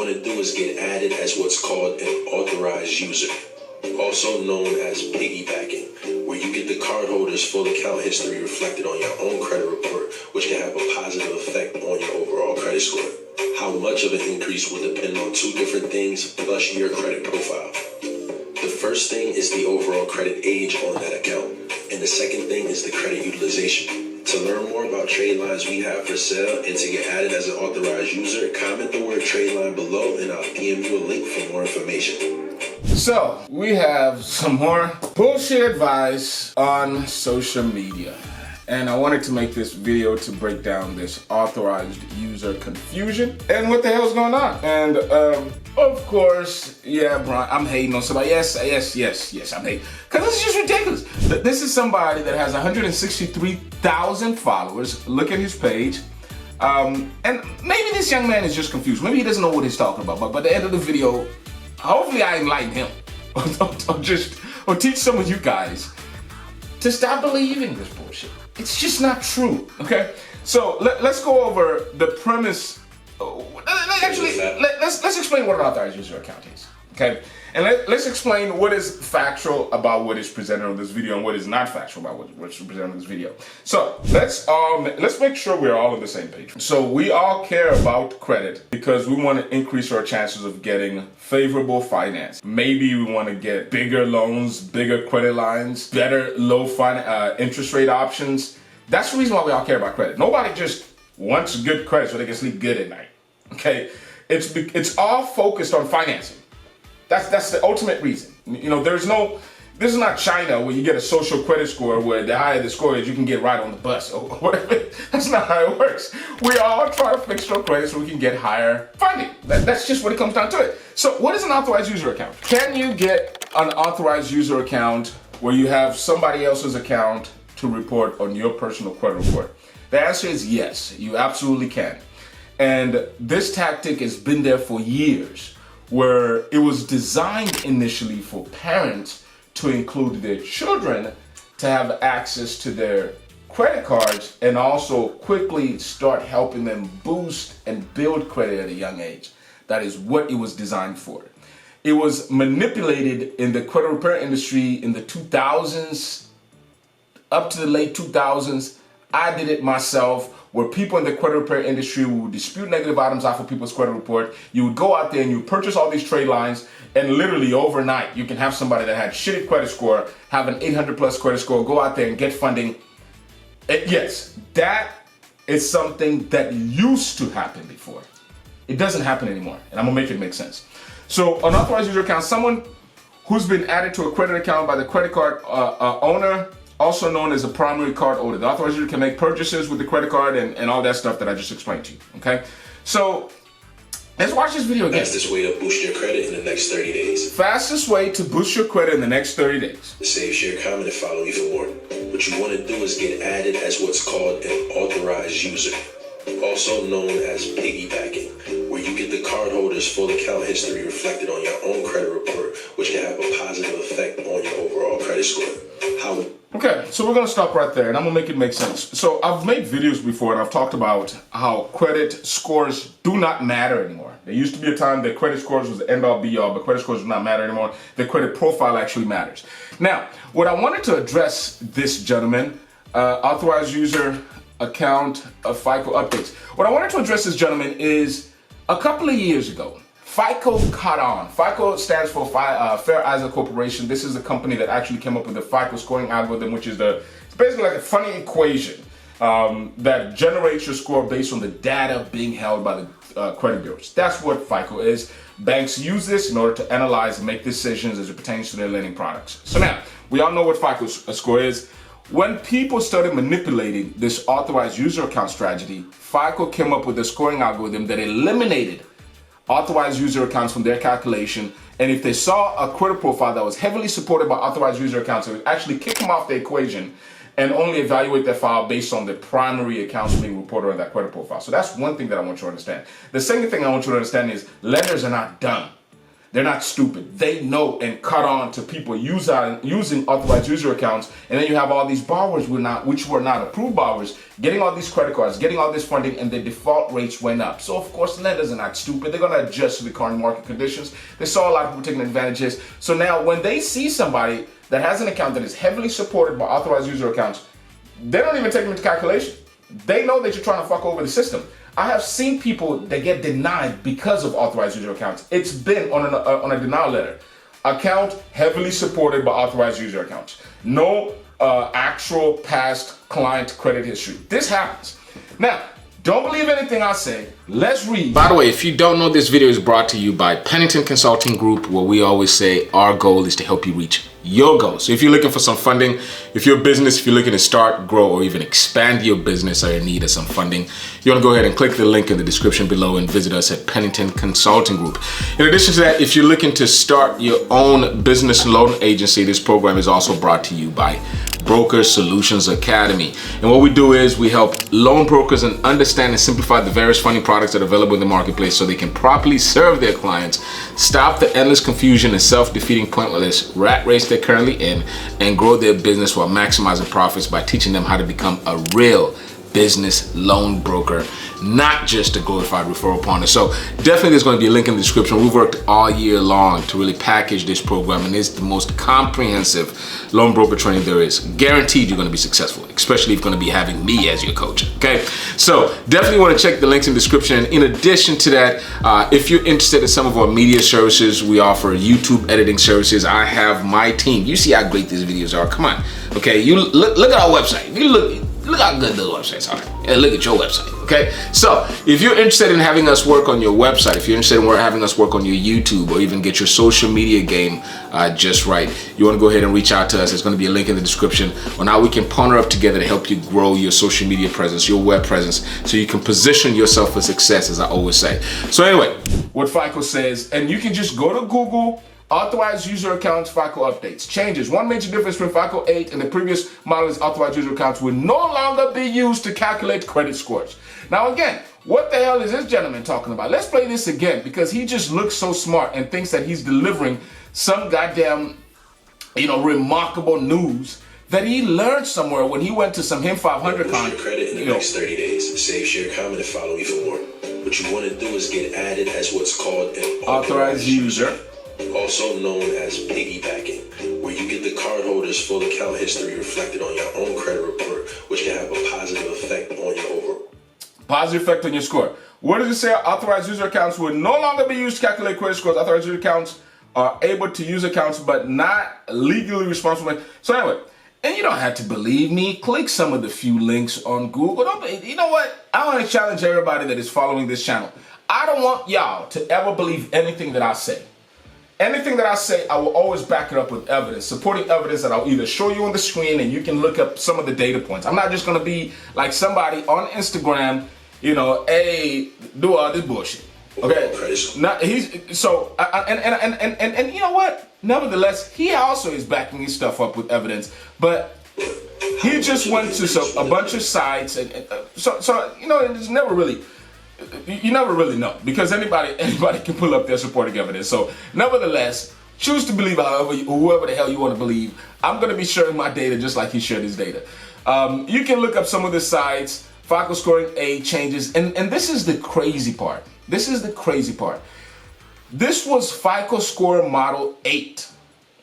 want to do is get added as what's called an authorized user, also known as piggybacking, where you get the cardholder's full account history reflected on your own credit report, which can have a positive effect on your overall credit score. How much of an increase will depend on two different things plus your credit profile. The first thing is the overall credit age on that account, and the second thing is the credit utilization. To learn more about trade lines we have for sale and to get added as an authorized user, comment the word trade line below and I'll DM you a link for more information. So, we have some more bullshit advice on social media. And I wanted to make this video to break down this authorized user confusion and what the hell's going on. And of course, yeah, Brian, I'm hating on somebody. Yes, I'm hating. Because this is just ridiculous. This is somebody that has 163,000 followers. Look at his page. And maybe this young man is just confused. Maybe he doesn't know what he's talking about. But by the end of the video, hopefully I enlighten him. or teach some of you guys to stop believing this bullshit. It's just not true, okay? So let's go over the premise. Let's explain what an authorized user account is, okay? And let's explain what is factual about what is presented on this video and what is not factual about what's presented on this video. So let's make sure we're all on the same page. So we all care about credit because we want to increase our chances of getting favorable finance. Maybe we want to get bigger loans, bigger credit lines, better low interest rate options. That's the reason why we all care about credit. Nobody just wants good credit so they can sleep good at night, okay? It's all focused on financing. That's the ultimate reason. You know, this is not China where you get a social credit score where the higher the score is, you can get right on the bus or whatever. That's not how it works. We all try to fix our credit so we can get higher funding. That's just what it comes down to it. So what is an authorized user account? Can you get an authorized user account where you have somebody else's account to report on your personal credit report? The answer is yes, you absolutely can. And this tactic has been there for years, where it was designed initially for parents to include their children to have access to their credit cards and also quickly start helping them boost and build credit at a young age. That is what it was designed for. It was manipulated in the credit repair industry in the 2000s, up to the late 2000s. I did it myself, where people in the credit repair industry would dispute negative items off of people's credit report. You would go out there and you purchase all these trade lines, and literally overnight, you can have somebody that had shitty credit score, have an 800 plus credit score, go out there and get funding. Yes, that is something that used to happen before. It doesn't happen anymore, and I'm gonna make it make sense. So an authorized user account, someone who's been added to a credit account by the credit card owner, also known as a primary card holder. The authorized user can make purchases with the credit card and all that stuff that I just explained to you, okay? So let's watch this video again. Fastest way to boost your credit in the next 30 days. Fastest way to boost your credit in the next 30 days. Save, share, comment, and follow me for more. What you want to do is get added as what's called an authorized user, also known as piggybacking, where you get the cardholder's full account history reflected on your own credit report, which can have a positive effect on your overall credit score. Okay, so we're gonna stop right there and I'm gonna make it make sense. So I've made videos before and I've talked about how credit scores do not matter anymore. There used to be a time that credit scores was the end all be all, but credit scores do not matter anymore. The credit profile actually matters. Now, what I wanted to address this gentleman, authorized user account of FICO updates. What I wanted to address this gentleman is a couple of years ago, FICO caught on. FICO stands for Fair Isaac Corporation. This is the company that actually came up with the FICO scoring algorithm, which is it's basically like a funny equation that generates your score based on the data being held by the credit bureaus. That's what FICO is. Banks use this in order to analyze and make decisions as it pertains to their lending products. So now, we all know what FICO score is. When people started manipulating this authorized user account strategy, FICO came up with a scoring algorithm that eliminated authorized user accounts from their calculation, and if they saw a credit profile that was heavily supported by authorized user accounts, it would actually kick them off the equation and only evaluate that file based on the primary accounts being reported on that credit profile. So that's one thing that I want you to understand. The second thing I want you to understand is lenders are not dumb. They're not stupid. They know and cut on to people using authorized user accounts. And then you have all these borrowers which were not approved borrowers, getting all these credit cards, getting all this funding, and the default rates went up. So of course, lenders are not stupid. They're going to adjust to the current market conditions. They saw a lot of people taking advantages. So now when they see somebody that has an account that is heavily supported by authorized user accounts, they don't even take them into calculation. They know that you're trying to fuck over the system. I have seen people that get denied because of authorized user accounts. It's been on a denial letter. Account heavily supported by authorized user accounts. No actual past client credit history. This happens. Now, don't believe anything I say. Let's read. By the way, if you don't know, this video is brought to you by Pennington Consulting Group, where we always say our goal is to help you reach your goals. So if you're looking for some funding, if you're a business, if you're looking to start, grow, or even expand your business or in need of some funding, you want to go ahead and click the link in the description below and visit us at Pennington Consulting Group. In addition to that, if you're looking to start your own business loan agency, this program is also brought to you by Broker Solutions Academy. And what we do is we help loan brokers and understand and simplify the various funding products that are available in the marketplace so they can properly serve their clients, stop the endless confusion and self-defeating pointless rat race they're currently in, and grow their business while maximizing profits by teaching them how to become a real business loan broker, not just a glorified referral partner. So definitely there's going to be a link in the description. We've worked all year long to really package this program, and it's the most comprehensive loan broker training there is. Guaranteed you're going to be successful, especially if you're going to be having me as your coach. Okay, so definitely want to check the links in the description. In addition to that, if you're interested in some of our media services, we offer YouTube editing services. I have my team. You see how great these videos are. Come on. Okay, you look at our website. You look how good those websites are. And look at your website, okay? So if you're interested in having us work on your website, if you're interested in having us work on your YouTube, or even get your social media game just right, you want to go ahead and reach out to us. There's going to be a link in the description on how we can partner up together to help you grow your social media presence, your web presence, so you can position yourself for success, as I always say. So anyway, what FICO says, and you can just go to Google, authorized user accounts, FICO updates. Changes. One major difference between FICO 8 and the previous model is authorized user accounts will no longer be used to calculate credit scores. Now again, what the hell is this gentleman talking about? Let's play this again, because he just looks so smart and thinks that he's delivering some goddamn, remarkable news that he learned somewhere when he went to some HIM 500 con. Your credit in the next 30 days. Save, share, comment, and follow me for more. What you want to do is get added as what's called an authorized user, also known as piggybacking, where you get the cardholder's full account history reflected on your own credit report, which can have a positive effect on your overall. Positive effect on your score. What does it say? Authorized user accounts will no longer be used to calculate credit scores. Authorized user accounts are able to use accounts, but not legally responsible. So anyway, and you don't have to believe me. Click some of the few links on Google. You know what? I want to challenge everybody that is following this channel. I don't want y'all to ever believe anything that I say. Anything that I say, I will always back it up with evidence, supporting evidence that I'll either show you on the screen and you can look up some of the data points. I'm not just going to be like somebody on Instagram, hey, do all this bullshit. Okay. Not, and you know what? Nevertheless, he also is backing his stuff up with evidence, but he just went to a bunch of sites, and so it's never really. You never really know, because anybody can pull up their supporting evidence. So nevertheless, choose to believe whoever the hell you want to believe. I'm going to be sharing my data just like he shared his data. You can look up some of the sites, FICO scoring A changes, and this is the crazy part. This is the crazy part. This was FICO score model 8,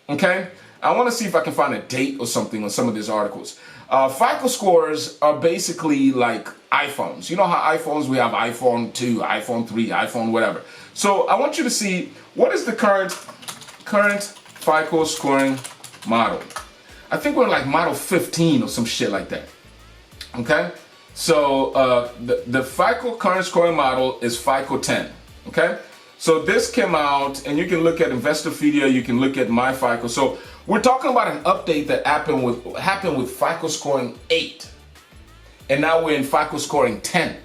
okay? I want to see if I can find a date or something on some of these articles. FICO scores are basically like iPhones. You know how iPhones, we have iPhone 2, iPhone 3, iPhone whatever. So I want you to see what is the current FICO scoring model. I think we're like model 15 or some shit like that. Okay? So the FICO current scoring model is FICO 10. Okay? So this came out, and you can look at Investopedia, you can look at My FICO. So we're talking about an update that happened with FICO scoring 8. And now we're in FICO scoring 10.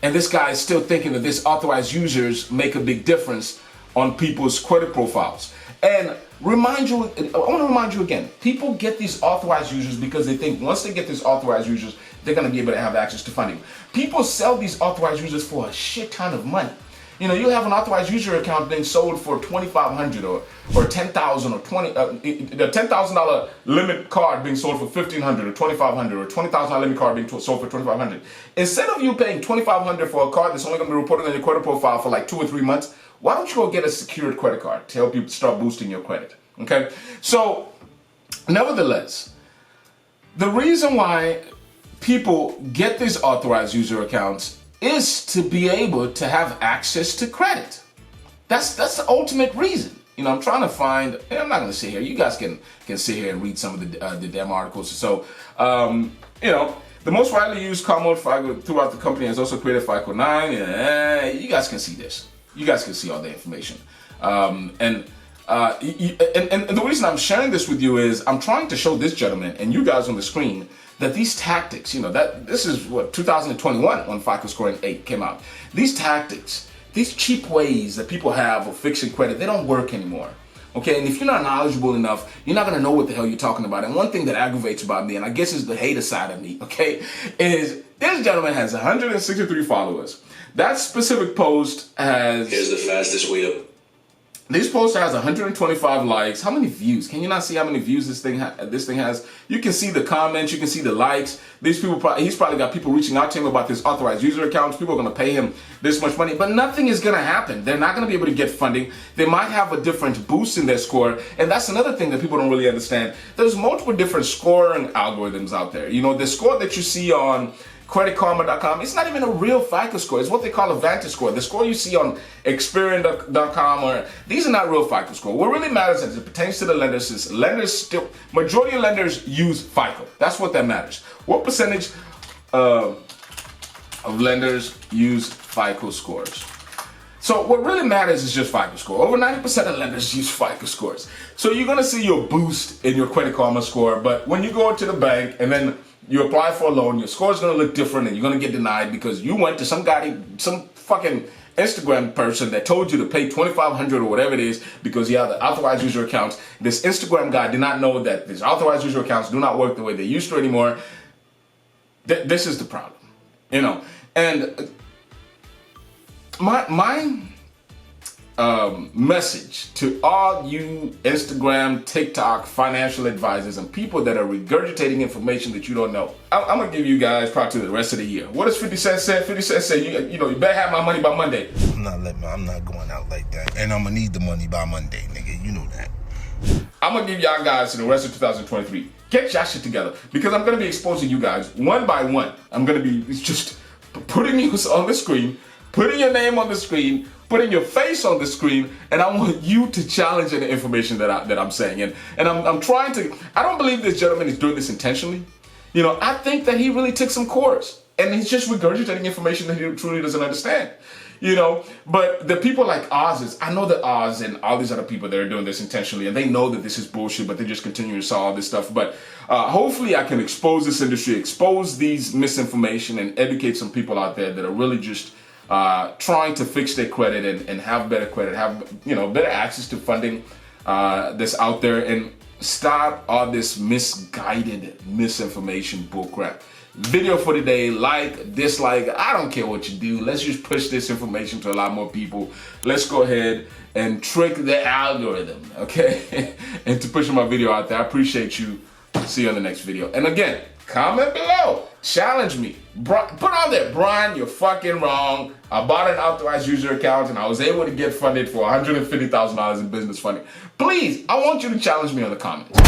And this guy is still thinking that this authorized users make a big difference on people's credit profiles. And I want to remind you again, people get these authorized users because they think once they get these authorized users, they're going to be able to have access to funding. People sell these authorized users for a shit ton of money. You know, you have an authorized user account being sold for $2,500 or $10,000 or the $10,000 limit card being sold for $1,500 or $2,500 or $20,000 limit card being sold for $2,500. Instead of you paying $2,500 for a card that's only going to be reported on your credit profile for like 2 or 3 months, why don't you go get a secured credit card to help you start boosting your credit? Okay, so nevertheless, the reason why people get these authorized user accounts is to be able to have access to credit. That's the ultimate reason. You know, I'm trying to find, and I'm not going to sit here. You guys can sit here and read some of the damn articles. So, you know, the most widely used car mode FICO throughout the company has also created FICO 9. You guys can see this. You guys can see all the information. And the reason I'm sharing this with you is I'm trying to show this gentleman and you guys on the screen that these tactics, you know, that this is what 2021 when FICO scoring 8 came out. These tactics, these cheap ways that people have of fixing credit, they don't work anymore. Okay, and if you're not knowledgeable enough, you're not gonna know what the hell you're talking about. And one thing that aggravates about me, and I guess is the hater side of me, okay, is this gentleman has 163 followers. That specific post has... Here's the fastest way up. This post has 125 likes. How many views? Can you not see how many views this thing has? You can see the comments. You can see the likes. These people, he's probably got people reaching out to him about this authorized user accounts. People are going to pay him this much money, but nothing is going to happen. They're not going to be able to get funding. They might have a different boost in their score, and that's another thing that people don't really understand. There's multiple different scoring algorithms out there. You know, the score that you see on creditkarma.com, it's not even a real FICO score. It's what they call a Vantage score. The score you see on Experian.com, or these are not real FICO score. What really matters as it pertains to the lenders is majority of lenders use FICO. That's what that matters. What percentage of lenders use FICO scores? So what really matters is just FICO score. Over 90% of lenders use FICO scores. So you're gonna see your boost in your Credit Karma score, but when you go to the bank and then you apply for a loan, your score is going to look different and you're going to get denied because you went to some fucking Instagram person that told you to pay $2,500 or whatever it is because you have the authorized user accounts. This Instagram guy did not know that these authorized user accounts do not work the way they used to anymore. This is the problem, you know. And my message to all you Instagram, TikTok, financial advisors and people that are regurgitating information that you don't know. I'm gonna give you guys probably the rest of the year. What does 50 Cent say? 50 Cent say, you know, you better have my money by Monday. I'm not going out like that. And I'm gonna need the money by Monday, nigga. You know that. I'm gonna give y'all guys to the rest of 2023. Get y'all shit together because I'm gonna be exposing you guys one by one. I'm gonna be just putting you on the screen, putting your name on the screen, putting your face on the screen, and I want you to challenge the information that I'm saying. And I'm trying to, I don't believe this gentleman is doing this intentionally. You know, I think that he really took some course and he's just regurgitating information that he truly doesn't understand. You know, but the people like Oz, I know that Oz and all these other people that are doing this intentionally, and they know that this is bullshit, but they just continue to sell all this stuff. But hopefully I can expose this industry, expose these misinformation, and educate some people out there that are really just trying to fix their credit and have better credit, have, you know, better access to funding that's out there, and stop all this misguided misinformation bullcrap. Video for today, like, dislike, I don't care what you do. Let's just push this information to a lot more people. Let's go ahead and trick the algorithm, okay? And to push my video out there. I appreciate you. See you on the next video. And again, comment below. Challenge me. Put on there, Brian, you're fucking wrong. I bought an authorized user account and I was able to get funded for $150,000 in business funding. Please, I want you to challenge me on the comments.